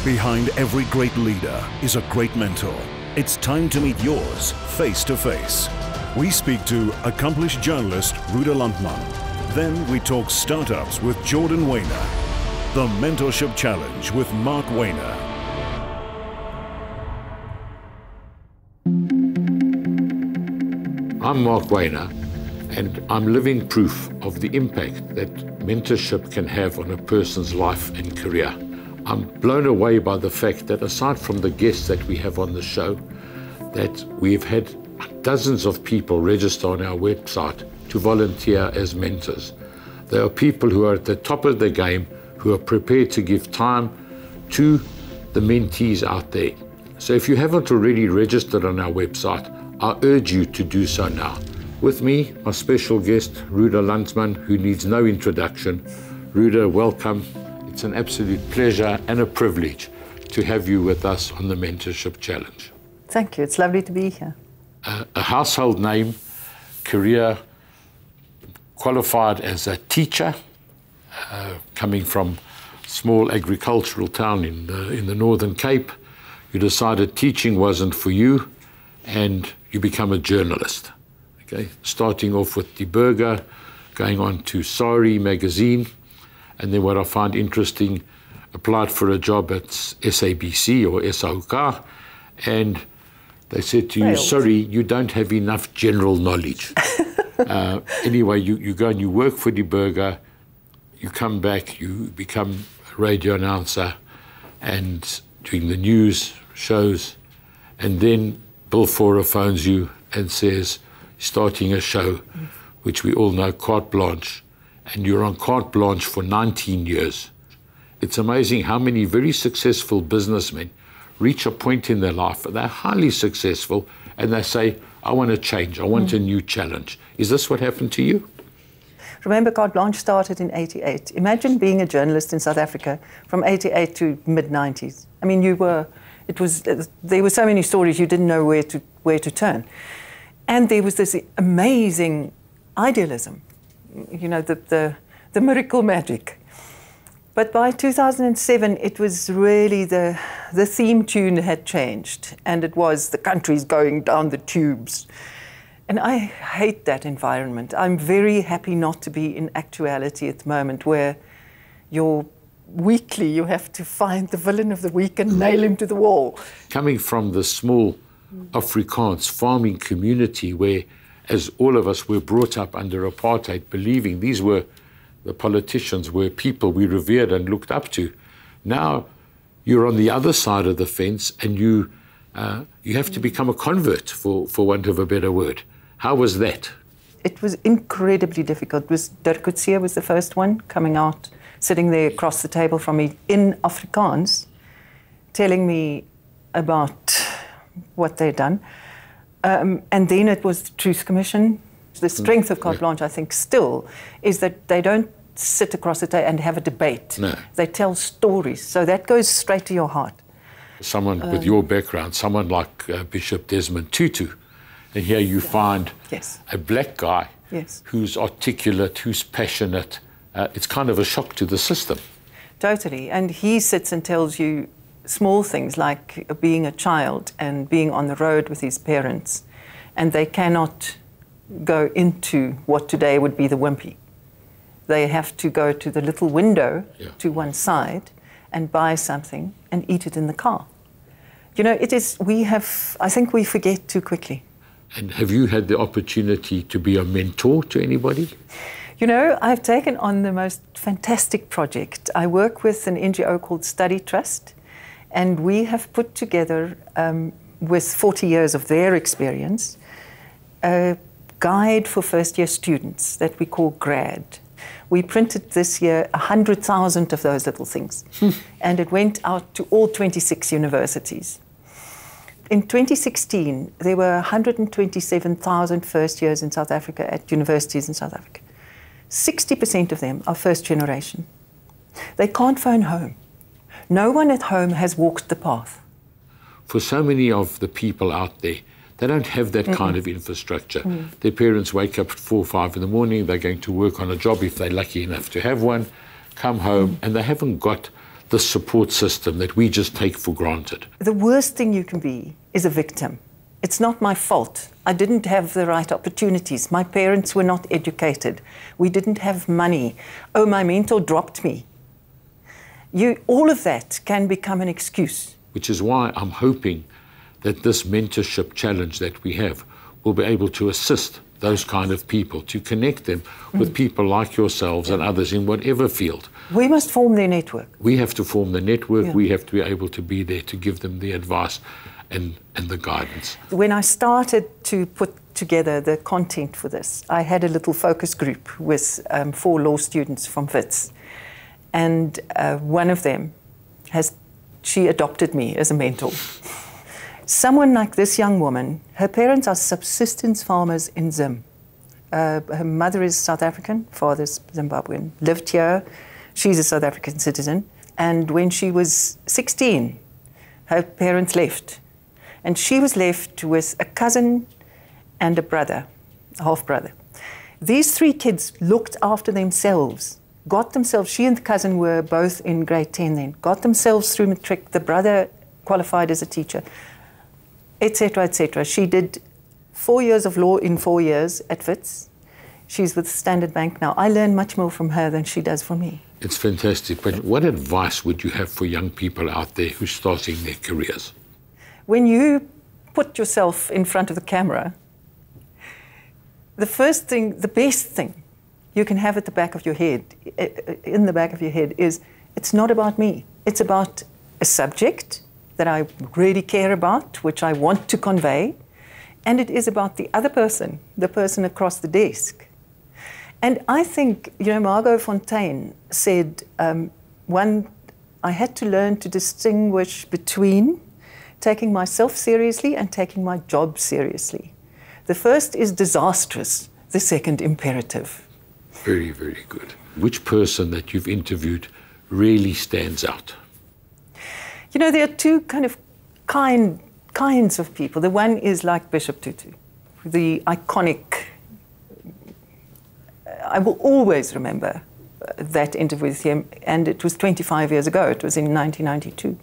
Behind every great leader is a great mentor. It's time to meet yours face to face. We speak to accomplished journalist Ruda Landman. Then we talk startups with Jordan Wainer. The Mentorship Challenge with Marc Wainer. I'm Marc Wainer, and I'm living proof of the impact that mentorship can have on a person's life and career. I'm blown away by the fact that aside from the guests that we have on the show, that we've had dozens of people register on our website to volunteer as mentors. There are people who are at the top of the game, who are prepared to give time to the mentees out there. So if you haven't already registered on our website, I urge you to do so now. With me, my special guest, Ruda Landman, who needs no introduction. Ruda, welcome. It's an absolute pleasure and a privilege to have you with us on the Mentorship Challenge. Thank you. It's lovely to be here. A household name, career, qualified as a teacher, coming from a small agricultural town in the Northern Cape. You decided teaching wasn't for you, and you become a journalist. Okay, starting off with Die Burger, going on to Sari magazine, and then what I find interesting, applied for a job at SABC or SAOK, and they said to you, sorry, you don't have enough general knowledge. Anyway, you go and you work for Die Burger, you come back, you become a radio announcer and doing the news shows, and then Bill Forer phones you and says, starting a show, which we all know, Carte Blanche, and you're on Carte Blanche for 19 years. It's amazing how many very successful businessmen reach a point in their life, they're highly successful, and they say, I want to change, I want a new challenge. Is this what happened to you? Remember, Carte Blanche started in '88. Imagine being a journalist in South Africa from '88 to mid-'90s. I mean, there were so many stories you didn't know where to turn. And there was this amazing idealism, you know, the miracle magic. But by 2007, it was really the theme tune had changed, and it was the country's going down the tubes. And I hate that environment. I'm very happy not to be in actuality at the moment where you have to find the villain of the week and nail him to the wall. Coming from the small Afrikaans farming community where, as all of us were brought up under apartheid, believing these were the politicians, were people we revered and looked up to. Now you're on the other side of the fence, and you have to become a convert, for want of a better word. How was that? It was incredibly difficult. Dirk Coetzee was the first one coming out, sitting there across the table from me in Afrikaans, telling me about what they'd done. And then it was the Truth Commission. The strength of Carte Blanche, I think, still, is that they don't sit across the table and have a debate. No. They tell stories. So that goes straight to your heart. Someone with your background, someone like Bishop Desmond Tutu, and here you find a black guy who's articulate, who's passionate. It's kind of a shock to the system. Totally. And he sits and tells you small things like being a child and being on the road with his parents, and they cannot go into what today would be the wimpy. They have to go to the little window to one side and buy something and eat it in the car. You know, I think we forget too quickly. And have you had the opportunity to be a mentor to anybody? You know, I've taken on the most fantastic project. I work with an NGO called Study Trust, and we have put together, with 40 years of their experience, a guide for first-year students that we call GRAD. We printed this year 100,000 of those little things, and it went out to all 26 universities. In 2016, there were 127,000 first years in South Africa at universities in South Africa. 60% of them are first generation. They can't phone home. No one at home has walked the path. For so many of the people out there, they don't have that kind of infrastructure. Their parents wake up at 4 or 5 in the morning, they're going to work on a job if they're lucky enough to have one, come home, and they haven't got the support system that we just take for granted. The worst thing you can be is a victim. It's not my fault. I didn't have the right opportunities. My parents were not educated. We didn't have money. Oh, my mentor dropped me. All of that can become an excuse. Which is why I'm hoping that this mentorship challenge that we have will be able to assist those kind of people, to connect them with people like yourselves and others in whatever field. We must form their network. We have to form the network. We have to be able to be there to give them the advice and the guidance. When I started to put together the content for this, I had a little focus group with 4 law students from Wits. And one of them, she adopted me as a mentor. Someone like this young woman, her parents are subsistence farmers in Zim. Her mother is South African, father's Zimbabwean, lived here. She's a South African citizen. And when she was 16, her parents left. And she was left with a cousin and a brother, a half-brother. These 3 kids looked after themselves, she and the cousin were both in grade 10 then, got themselves through matric, the brother qualified as a teacher, etc., etc. She did 4 years of law in 4 years at Wits. She's with Standard Bank now. I learn much more from her than she does from me. It's fantastic. But what advice would you have for young people out there who are starting their careers? When you put yourself in front of the camera, the best thing you can have at the back of your head, in the back of your head, is it's not about me. It's about a subject that I really care about, which I want to convey, and it is about the other person, the person across the desk. And I think, Margot Fontaine said, I had to learn to distinguish between taking myself seriously and taking my job seriously. The first is disastrous, the second imperative. Very, very good. Which person that you've interviewed really stands out? There are 2 kinds of people. The one is like Bishop Tutu, the iconic. I will always remember that interview with him, and it was 25 years ago. It was in 1992.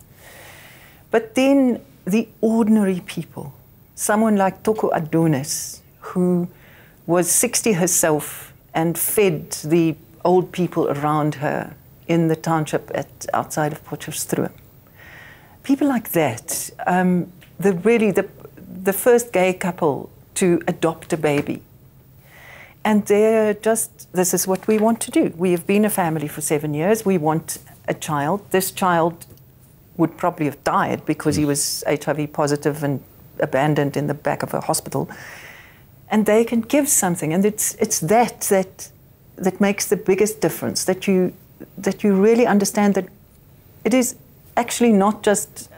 But then the ordinary people, someone like Toko Adonis, who was 60 herself and fed the old people around her in the township outside of Potchefstroom. People like that, the first gay couple to adopt a baby. And they're just, this is what we want to do. We have been a family for 7 years. We want a child. This child would probably have died because he was HIV positive and abandoned in the back of a hospital. And they can give something. And it's that makes the biggest difference, that you really understand that it is actually not just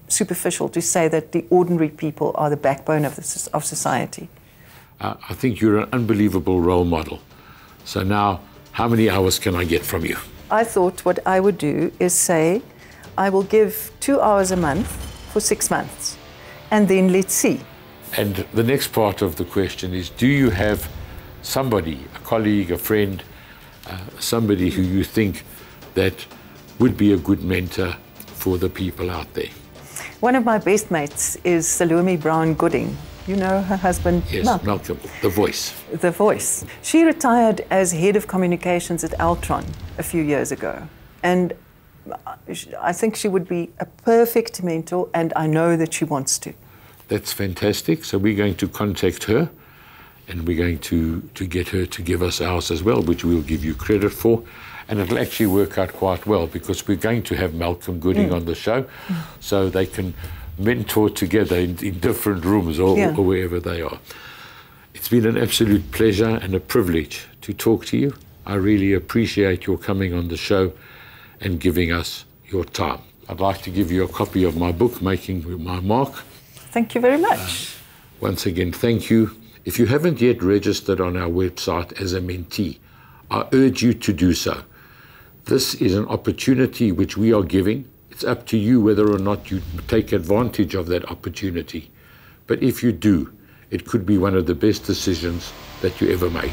superficial to say that the ordinary people are the backbone of society. I think you're an unbelievable role model. So now, how many hours can I get from you? I thought what I would do is say, I will give 2 hours a month for 6 months, and then let's see. And the next part of the question is, do you have somebody, a colleague, a friend, somebody who you think that would be a good mentor for the people out there? One of my best mates is Salome Brown Gooding. You know her husband? Yes, Malcolm, the voice. The voice. She retired as head of communications at Altron a few years ago. And I think she would be a perfect mentor, and I know that she wants to. That's fantastic. So we're going to contact her, and we're going to get her to give us ours as well, which we'll give you credit for. And it'll actually work out quite well, because we're going to have Malcolm Gooding on the show, so they can mentor together in different rooms or wherever they are. It's been an absolute pleasure and a privilege to talk to you. I really appreciate your coming on the show and giving us your time. I'd like to give you a copy of my book, Making My Mark. Thank you very much. Once again, thank you. If you haven't yet registered on our website as a mentee, I urge you to do so. This is an opportunity which we are giving. It's up to you whether or not you take advantage of that opportunity. But if you do, it could be one of the best decisions that you ever make.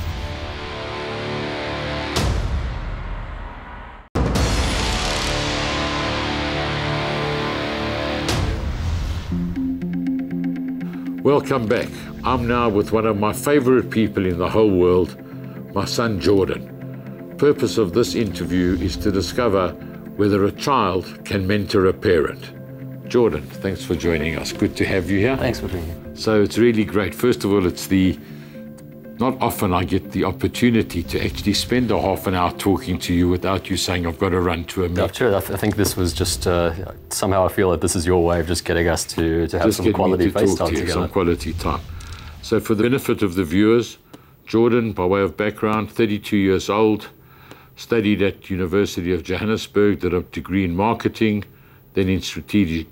Welcome back. I'm now with one of my favorite people in the whole world, my son Jordan. Purpose of this interview is to discover whether a child can mentor a parent. Jordan, thanks for joining us. Good to have you here. Thanks for being here. So it's really great. First of all, not often I get the opportunity to actually spend a half an hour talking to you without you saying, I've got to run to a meeting. No, sure. I think this was just, somehow I feel that this is your way of just getting us to have some quality face time together. Some quality time. So for the benefit of the viewers, Jordan, by way of background, 32 years old, studied at University of Johannesburg, did a degree in marketing, then in strategic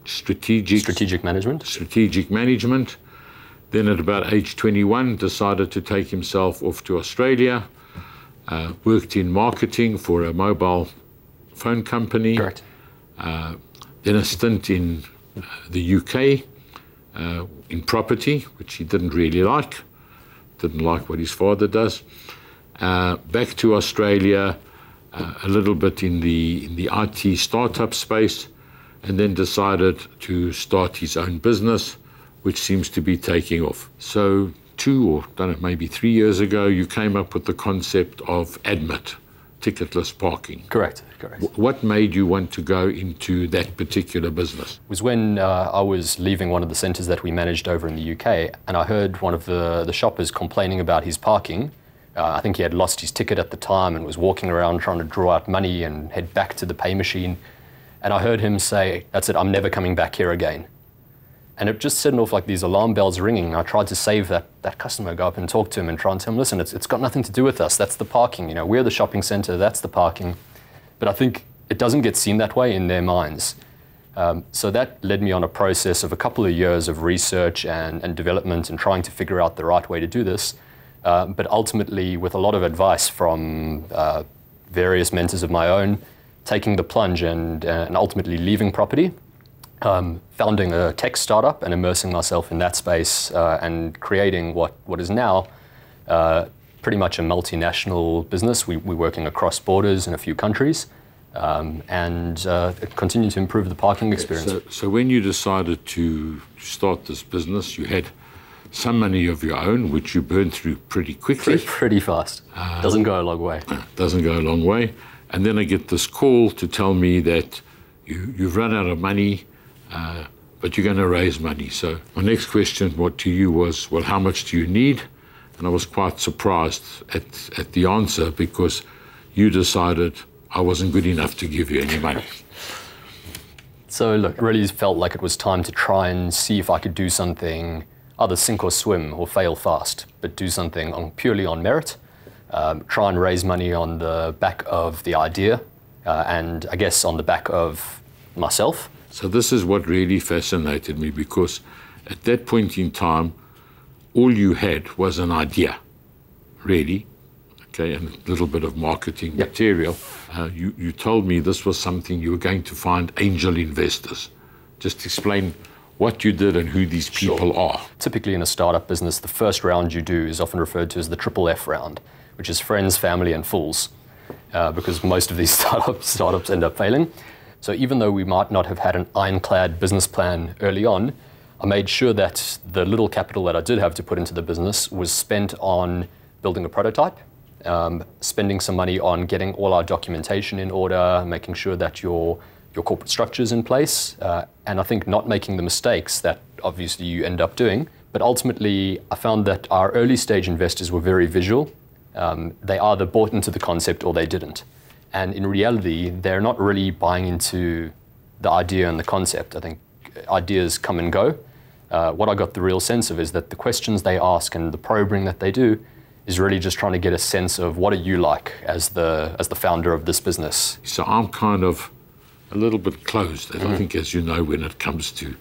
management. Then at about age 21, decided to take himself off to Australia, worked in marketing for a mobile phone company. Correct. Then a stint in the UK in property, which he didn't really like. Didn't like what his father does. Back to Australia, a little bit in the IT startup space, and then decided to start his own business, which seems to be taking off. So 2 or maybe 3 years ago, you came up with the concept of admyt, ticketless parking. Correct. What made you want to go into that particular business? It was when I was leaving one of the centres that we managed over in the UK, and I heard one of the shoppers complaining about his parking. I think he had lost his ticket at the time and was walking around trying to draw out money and head back to the pay machine. And I heard him say, "That's it, I'm never coming back here again." And it just set off like these alarm bells ringing. I tried to save that customer, go up and talk to him and try and tell him, listen, it's got nothing to do with us. That's the parking. We're the shopping centre, that's the parking. But I think it doesn't get seen that way in their minds. So that led me on a process of a couple of years of research and development and trying to figure out the right way to do this. But ultimately, with a lot of advice from various mentors of my own, taking the plunge and ultimately leaving property, founding a tech startup and immersing myself in that space and creating what is now pretty much a multinational business. We're working across borders in a few countries and continue to improve the parking experience. So when you decided to start this business, you had some money of your own, which you burned through pretty quickly. Pretty fast. Doesn't go a long way. Doesn't go a long way. And then I get this call to tell me that you've run out of money, but you're going to raise money. So my next question to you was, well, how much do you need? And I was quite surprised at the answer, because you decided I wasn't good enough to give you any money. So look, really felt like it was time to try and see if I could do something, either sink or swim or fail fast, but do something purely on merit, try and raise money on the back of the idea, and I guess on the back of myself. So this is what really fascinated me, because at that point in time, all you had was an idea, really, okay, and a little bit of marketing material. You told me this was something you were going to find angel investors. Just explain what you did and who these people are. Typically in a startup business, the first round you do is often referred to as the triple F round, which is friends, family, and fools, because most of these startups end up failing. So even though we might not have had an ironclad business plan early on, I made sure that the little capital that I did have to put into the business was spent on building a prototype, spending some money on getting all our documentation in order, making sure that your corporate structure's in place, and I think not making the mistakes that obviously you end up doing. But ultimately, I found that our early stage investors were very visual. They either bought into the concept or they didn't. And in reality, they're not really buying into the idea and the concept. I think ideas come and go. What I got the real sense of is that the questions they ask and the probing that they do is really just trying to get a sense of what are you like as the founder of this business. So I'm kind of a little bit closed, I think, as you know, when it comes to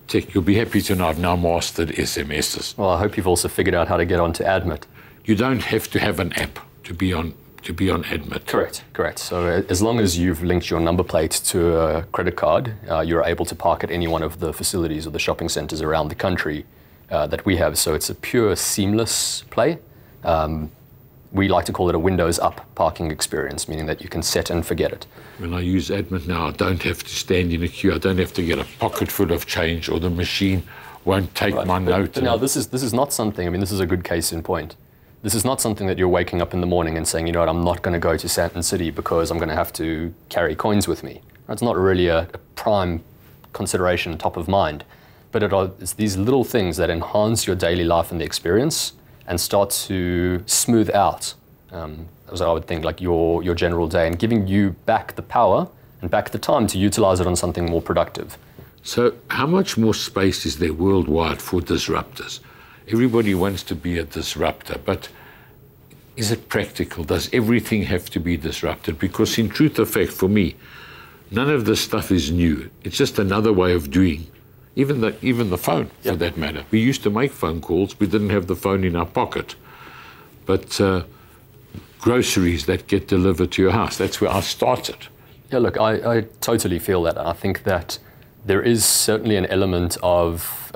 tech. You'll be happy to know I've now mastered SMSs. Well, I hope you've also figured out how to get onto admyt. You don't have to have an app to be on admyt. Correct. So as long as you've linked your number plate to a credit card, you're able to park at any one of the facilities or the shopping centres around the country that we have. So it's a pure seamless play. We like to call it a Windows up parking experience, meaning that you can set and forget it. When I use admyt now, I don't have to stand in a queue. I don't have to get a pocket full of change or the machine won't take my note. But now this is not something, I mean, this is a good case in point. This is not something that you're waking up in the morning and saying, you know what, I'm not going to go to Sandton City because I'm going to have to carry coins with me. It's not really a prime consideration top of mind, but it's these little things that enhance your daily life and the experience and start to smooth out, as I would think, like your general day, and giving you back the power and back the time to utilize it on something more productive. So how much more space is there worldwide for disruptors? Everybody wants to be a disruptor, but is it practical? Does everything have to be disrupted? Because in truth of fact, for me, none of this stuff is new. It's just another way of doing, even the phone, for that matter. We used to make phone calls. We didn't have the phone in our pocket. But groceries that get delivered to your house, that's where I started. Yeah, look, I totally feel that. I think that there is certainly an element of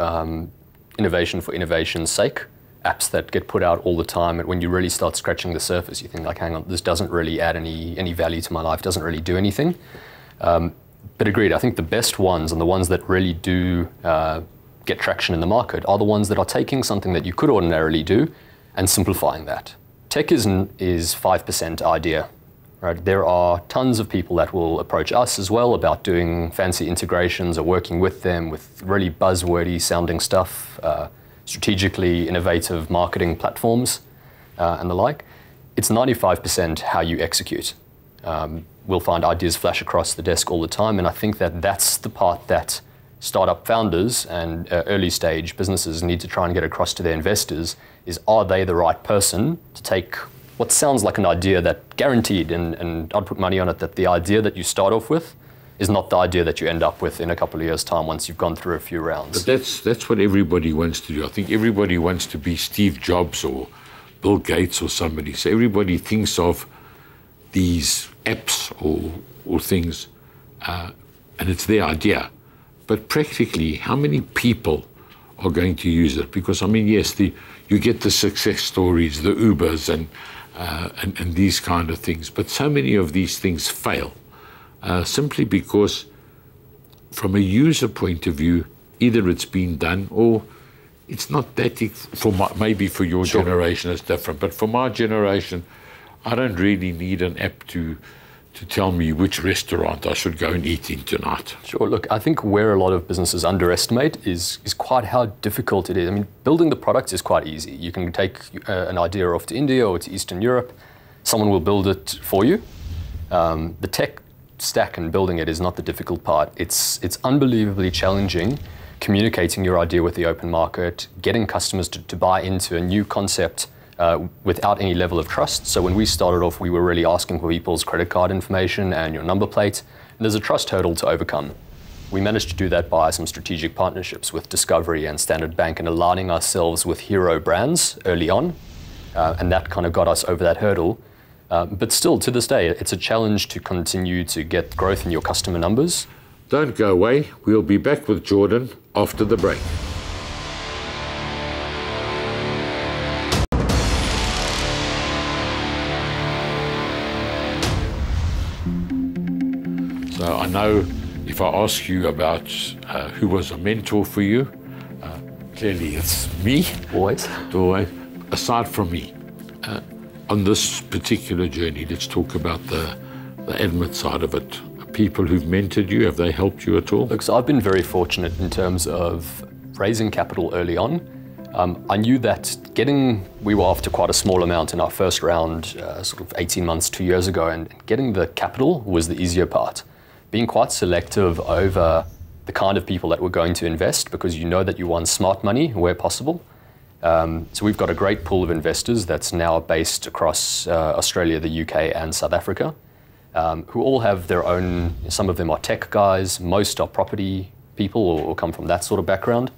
innovation for innovation's sake. Apps that get put out all the time, and when you really start scratching the surface, you think like, hang on, this doesn't really add any value to my life, doesn't really do anything. But agreed, I think the best ones and the ones that really do get traction in the market are the ones that are taking something that you could ordinarily do and simplifying that. Tech is 5% idea. Right? There are tons of people that will approach us as well about doing fancy integrations or working with them with really buzzwordy sounding stuff, strategically innovative marketing platforms and the like. It's 95% how you execute. We'll find ideas flash across the desk all the time, and I think that that's the part that startup founders and early stage businesses need to try and get across to their investors is, are they the right person to take what sounds like an idea that guaranteed, and I'd put money on it, that the idea that you start off with is not the idea that you end up with in a couple of years' time once you've gone through a few rounds. But that's what everybody wants to do. I think everybody wants to be Steve Jobs or Bill Gates or somebody. So everybody thinks of these apps or things, and it's their idea. But practically, how many people are going to use it? Because, I mean, yes, you get the success stories, the Ubers and these kind of things. But so many of these things fail simply because from a user point of view, either it's been done or it's not that, maybe for your generation it's different. But for my generation, I don't really need an app to tell me which restaurant I should go and eat in tonight. Sure, look, I think where a lot of businesses underestimate is quite how difficult it is. I mean, building the product is quite easy. You can take an idea off to India or to Eastern Europe. Someone will build it for you. The tech stack and building it is not the difficult part. It's unbelievably challenging communicating your idea with the open market, getting customers to buy into a new concept without any level of trust. So when we started off, we were really asking for people's credit card information and your number plate. And there's a trust hurdle to overcome. We managed to do that by some strategic partnerships with Discovery and Standard Bank and aligning ourselves with hero brands early on. And that kind of got us over that hurdle. But still, to this day, it's a challenge to continue to get growth in your customer numbers. Don't go away. We'll be back with Jordan after the break. So I know if I ask you about who was a mentor for you, clearly it's me. Always. Always. Aside from me, on this particular journey, let's talk about the admit side of it. People who've mentored you, have they helped you at all? Look, so I've been very fortunate in terms of raising capital early on. I knew that we were after quite a small amount in our first round, sort of 18 months, 2 years ago, and getting the capital was the easier part. Being quite selective over the kind of people that were going to invest, because you know that you want smart money where possible. So we've got a great pool of investors that's now based across Australia, the UK and South Africa, who all have their own, some of them are tech guys, most are property people or come from that sort of background.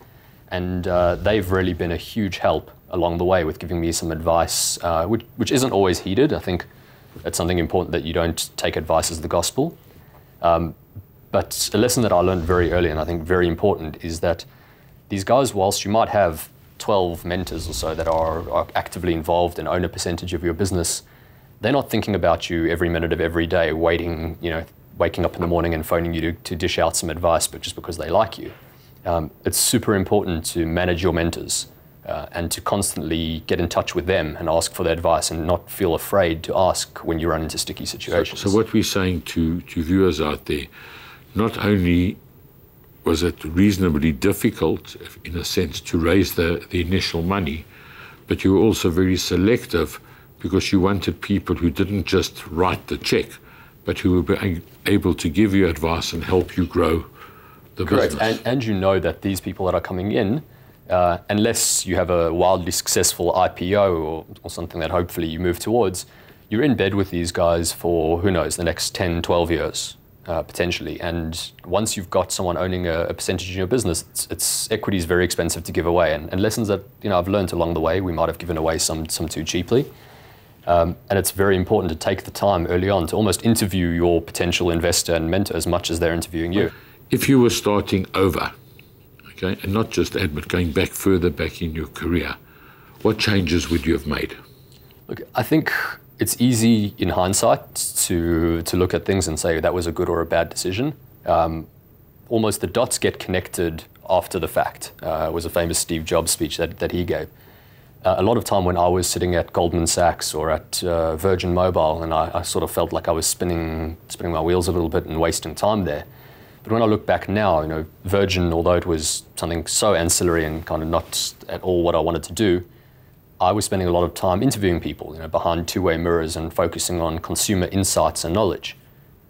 And they've really been a huge help along the way with giving me some advice, which isn't always heeded. I think it's something important that you don't take advice as the gospel. But a lesson that I learned very early, and I think very important, is that these guys, whilst you might have 12 mentors or so that are actively involved and own a percentage of your business, they're not thinking about you every minute of every day, waking up in the morning and phoning you to dish out some advice, but just because they like you. It's super important to manage your mentors and to constantly get in touch with them and ask for their advice and not feel afraid to ask when you run into sticky situations. So what we're saying to viewers out there, not only was it reasonably difficult, in a sense, to raise the initial money, but you were also very selective because you wanted people who didn't just write the check, but who were able to give you advice and help you grow the Correct. business. And you know that these people that are coming in, unless you have a wildly successful IPO or something that hopefully you move towards, you're in bed with these guys for, who knows, the next 10, 12 years, potentially. And once you've got someone owning a percentage in your business, equity is very expensive to give away. And lessons that I've learned along the way, we might have given away some too cheaply. And it's very important to take the time early on to almost interview your potential investor and mentor as much as they're interviewing you. If you were starting over, okay, and not just admit, going back further back in your career, what changes would you have made? Look, I think it's easy in hindsight to look at things and say that was a good or a bad decision. Almost the dots get connected after the fact. It was a famous Steve Jobs speech that he gave. A lot of time when I was sitting at Goldman Sachs or at Virgin Mobile, and I sort of felt like I was spinning my wheels a little bit and wasting time there. But when I look back now, Virgin, although it was something so ancillary and kind of not at all what I wanted to do, I was spending a lot of time interviewing people, behind two-way mirrors and focusing on consumer insights and knowledge.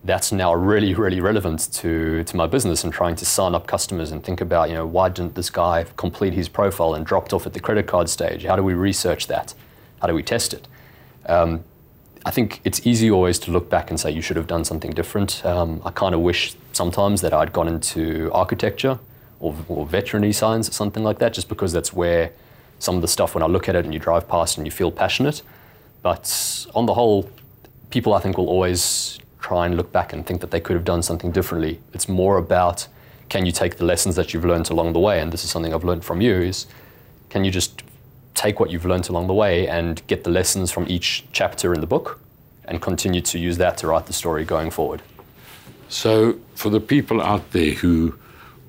That's now really, really relevant to my business and trying to sign up customers and think about, why didn't this guy complete his profile and dropped off at the credit card stage? How do we research that? How do we test it? I think it's easy always to look back and say you should have done something different. I kind of wish sometimes that I'd gone into architecture or veterinary science or something like that, just because that's where some of the stuff, when I look at it and you drive past and you feel passionate. But on the whole, people I think will always try and look back and think that they could have done something differently. It's more about, can you take the lessons that you've learned along the way? And this is something I've learned from you, is can you just take what you've learned along the way and get the lessons from each chapter in the book and continue to use that to write the story going forward? So for the people out there who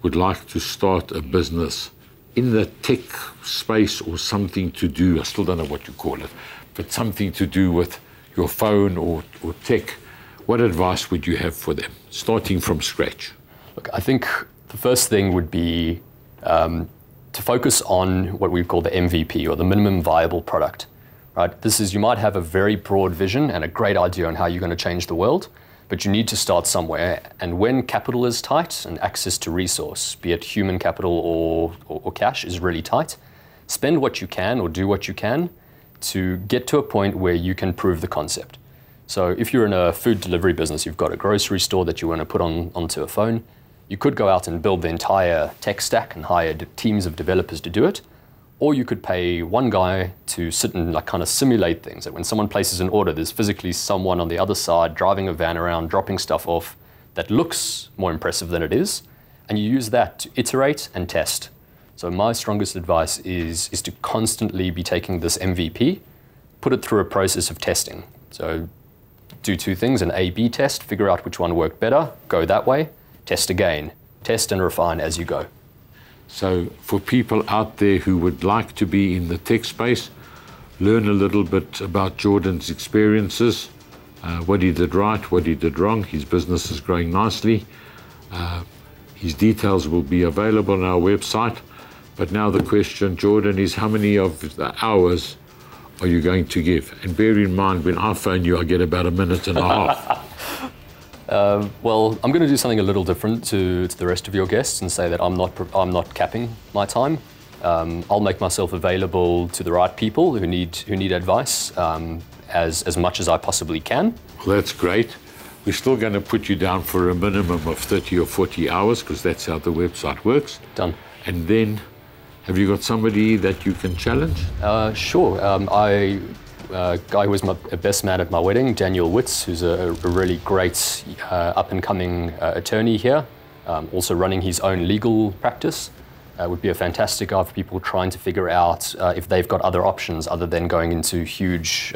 would like to start a business in the tech space or something to do, I still don't know what you call it, but something to do with your phone or tech, what advice would you have for them, starting from scratch? Look, I think the first thing would be to focus on what we call the MVP, or the minimum viable product. Right? This is, you might have a very broad vision and a great idea on how you're going to change the world, but you need to start somewhere. And when capital is tight and access to resource, be it human capital or cash, is really tight, spend what you can or do what you can to get to a point where you can prove the concept. So if you're in a food delivery business, you've got a grocery store that you want to put onto a phone, you could go out and build the entire tech stack and hire teams of developers to do it. Or you could pay one guy to sit and kind of simulate things, that when someone places an order, there's physically someone on the other side driving a van around, dropping stuff off that looks more impressive than it is. And you use that to iterate and test. So my strongest advice is to constantly be taking this MVP, put it through a process of testing. So do two things: an A/B test, figure out which one worked better, go that way, test again, test and refine as you go. So for people out there who would like to be in the tech space, learn a little bit about Jordan's experiences, what he did right, what he did wrong. His business is growing nicely. His details will be available on our website. But now the question, Jordan, is how many of the hours are you going to give? And bear in mind, when I phone you, I get about a minute and a half. Well, I'm going to do something a little different to the rest of your guests and say that I'm not capping my time. I'll make myself available to the right people who need advice as much as I possibly can. Well, that's great. We're still going to put you down for a minimum of 30 or 40 hours because that's how the website works. Done. And then, have you got somebody that you can challenge? Sure. Guy who was my best man at my wedding, Daniel Witz, who's a really great up-and-coming attorney here, also running his own legal practice, would be a fantastic guy for people trying to figure out if they've got other options other than going into huge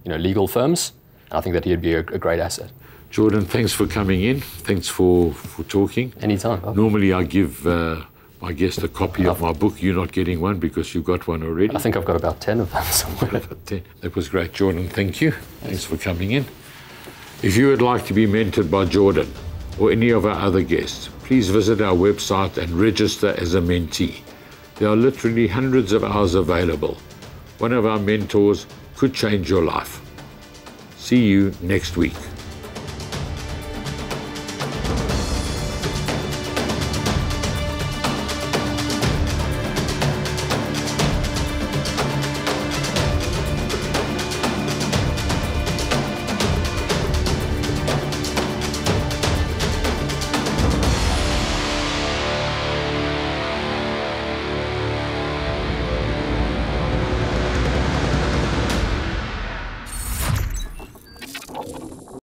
legal firms. And I think that he'd be a great asset. Jordan, thanks for coming in. Thanks for talking. Anytime. Normally I give I guess a copy of my book. You're not getting one because you got one already. I think I've got about 10 of them somewhere. That was great, Jordan. Thank you. Thanks for coming in. If you would like to be mentored by Jordan or any of our other guests, please visit our website and register as a mentee. There are literally hundreds of hours available. One of our mentors could change your life. See you next week.